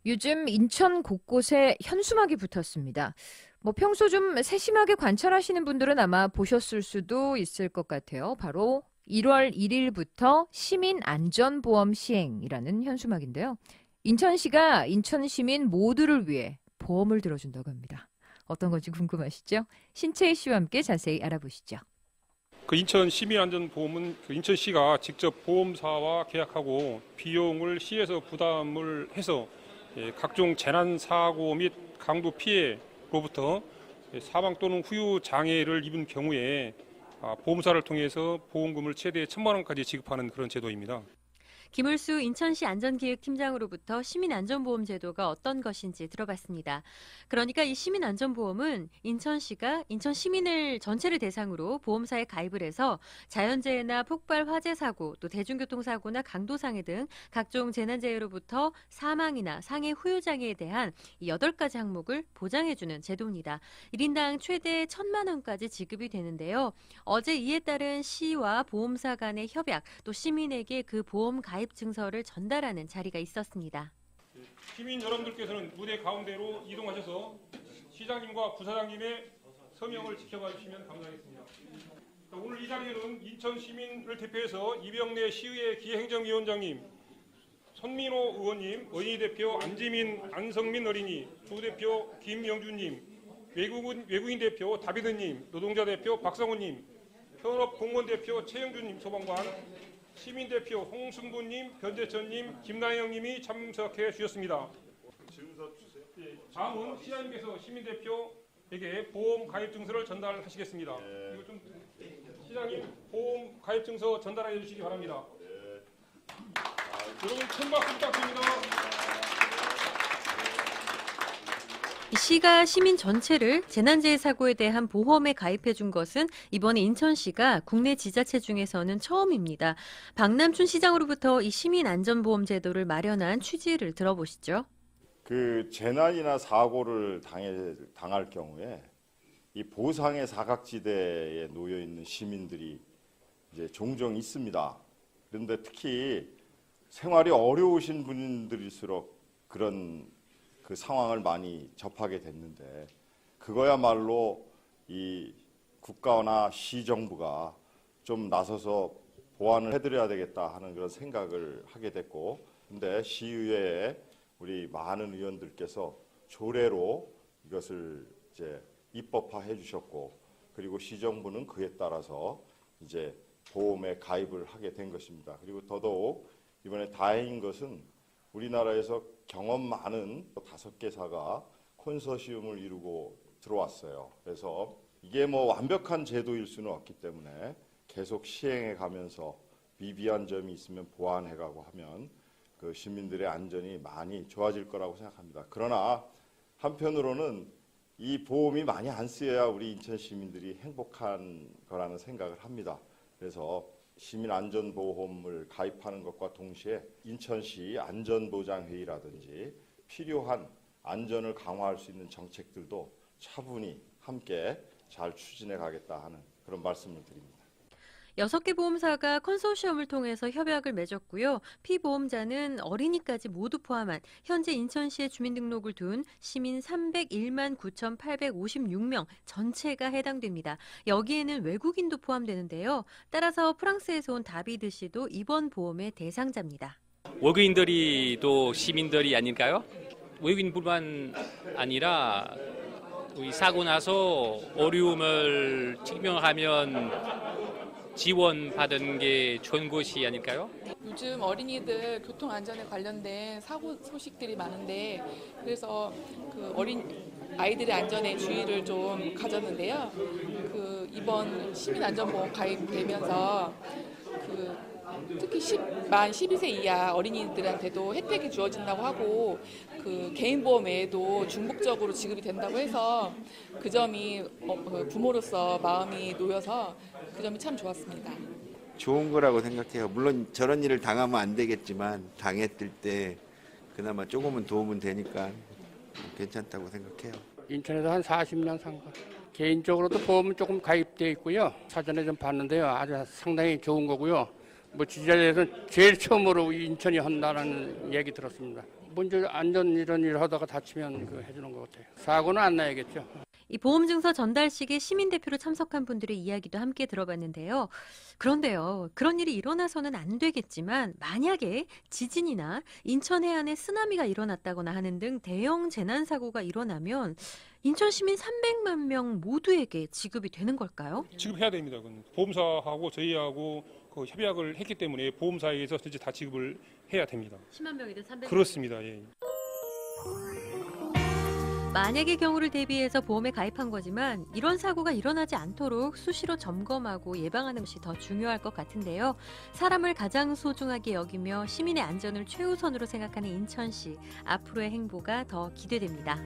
요즘 인천 곳곳에 현수막이 붙었습니다. 평소 좀 세심하게 관찰하시는 분들은 아마 보셨을 수도 있을 것 같아요. 바로 1월 1일부터 시민안전보험 시행이라는 현수막인데요. 인천시가 인천 시민 모두를 위해 보험을 들어준다고 합니다. 어떤 건지 궁금하시죠? 신채희 씨와 함께 자세히 알아보시죠. 인천 시민안전보험은 인천시가 직접 보험사와 계약하고 비용을 시에서 부담을 해서 각종 재난 사고 및 강도 피해로부터 사망 또는 후유 장애를 입은 경우에 보험사를 통해서 보험금을 최대 1,000만 원까지 지급하는 그런 제도입니다. 김을수 인천시 안전기획팀장으로부터 시민안전보험 제도가 어떤 것인지 들어봤습니다. 그러니까 이 시민안전보험은 인천시가 인천 시민을 전체를 대상으로 보험사에 가입을 해서 자연재해나 폭발 화재 사고, 또 대중교통사고나 강도상해 등 각종 재난재해로부터 사망이나 상해 후유장애에 대한 이 8가지 항목을 보장해주는 제도입니다. 1인당 최대 1,000만 원까지 지급이 되는데요. 어제 이에 따른 시와 보험사 간의 협약, 또 시민에게 그 보험 가입 증서를 전달하는 자리가 있었습니다. 시민 여러분들께서는 무대 가운데로 이동하셔서 시장님과 부사장님의 서명을 지켜봐 주시면 감사하겠습니다. 오늘 이 자리에는 인천 시민을 대표해서 이병래 시의회 기획행정위원장님, 손민호 의원님, 어린이 대표 안지민, 안성민 어린이, 주대표 김영준님, 외국인 대표 다비드님, 노동자 대표 박성훈님, 현업공무원 대표 최영준님 소방관, 시민대표 홍승구님, 변재천님, 김나영님이 참석해 주셨습니다. 다음은 시장님께서 시민대표에게 보험 가입 증서를 전달하시겠습니다. 이거 좀 시장님 보험 가입 증서 전달해 주시기 바랍니다. 여러분 큰 박수 부탁드립니다. 시가 시민 전체를 재난재해 사고에 대한 보험에 가입해 준 것은 이번에 인천시가 국내 지자체 중에서는 처음입니다. 박남춘 시장으로부터 이 시민안전보험 제도를 마련한 취지를 들어보시죠. 재난이나 사고를 당할 경우에 이 보상의 사각지대에 놓여 있는 시민들이 이제 종종 있습니다. 그런데 특히 생활이 어려우신 분들일수록 그런 상황을 많이 접하게 됐는데, 그거야말로 이 국가나 시정부가 좀 나서서 보완을 해드려야 되겠다 하는 그런 생각을 하게 됐고, 근데 시의회에 우리 많은 의원들께서 조례로 이것을 이제 입법화해 주셨고, 그리고 시정부는 그에 따라서 이제 보험에 가입을 하게 된 것입니다. 그리고 더더욱 이번에 다행인 것은 우리나라에서 경험 많은 5개사가 콘소시엄을 이루고 들어왔어요. 그래서 이게 완벽한 제도일 수는 없기 때문에 계속 시행해 가면서 미비한 점이 있으면 보완해 가고 하면 그 시민들의 안전이 많이 좋아질 거라고 생각합니다. 그러나 한편으로는 이 보험이 많이 안 쓰여야 우리 인천 시민들이 행복한 거라는 생각을 합니다. 그래서 시민안전보험을 가입하는 것과 동시에 인천시 안전보장회의라든지 필요한 안전을 강화할 수 있는 정책들도 차분히 함께 잘 추진해 가겠다 하는 그런 말씀을 드립니다. 6개 보험사가 컨소시엄을 통해서 협약을 맺었고요. 피보험자는 어린이까지 모두 포함한 현재 인천시에 주민등록을 둔 시민 301만 9,856명 전체가 해당됩니다. 여기에는 외국인도 포함되는데요. 따라서 프랑스에서 온 다비드 씨도 이번 보험의 대상자입니다. 외국인들이 또 시민들이 아닐까요? 외국인뿐만 아니라 우리 사고 나서 어려움을 직면하면 지원받은 게 좋은 것이 아닐까요? 요즘 어린이들 교통안전에 관련된 사고 소식들이 많은데, 그래서 아이들의 안전에 주의를 좀 가졌는데요. 이번 시민안전보험 가입되면서 특히 만 12세 이하 어린이들한테도 혜택이 주어진다고 하고, 개인보험 외에도 중복적으로 지급이 된다고 해서 그 점이 부모로서 마음이 놓여서 그 점이 참 좋았습니다. 좋은 거라고 생각해요. 물론 저런 일을 당하면 안 되겠지만 당했을 때 그나마 조금은 도움은 되니까 괜찮다고 생각해요. 인천에서 한 40년 산 거. 개인적으로도 보험은 조금 가입되어 있고요. 사전에 좀 봤는데요. 아주 상당히 좋은 거고요. 지자체에서는 제일 처음으로 인천이 한다는 얘기 들었습니다. 먼저 안전 이런 일 하다가 다치면 그 해주는 것 같아요. 사고는 안 나야겠죠. 이 보험증서 전달식에 시민 대표로 참석한 분들의 이야기도 함께 들어봤는데요. 그런데요, 그런 일이 일어나서는 안 되겠지만 만약에 지진이나 인천 해안에 쓰나미가 일어났다거나 하는 등 대형 재난 사고가 일어나면 인천 시민 300만 명 모두에게 지급이 되는 걸까요? 지급해야 됩니다. 그건 보험사하고 저희하고 그 협약을 했기 때문에 보험사에서 이제 다 지급을 해야 됩니다. 10만 명이든 300만 그렇습니다. 예. 만약의 경우를 대비해서 보험에 가입한 거지만 이런 사고가 일어나지 않도록 수시로 점검하고 예방하는 것이 더 중요할 것 같은데요. 사람을 가장 소중하게 여기며 시민의 안전을 최우선으로 생각하는 인천시. 앞으로의 행보가 더 기대됩니다.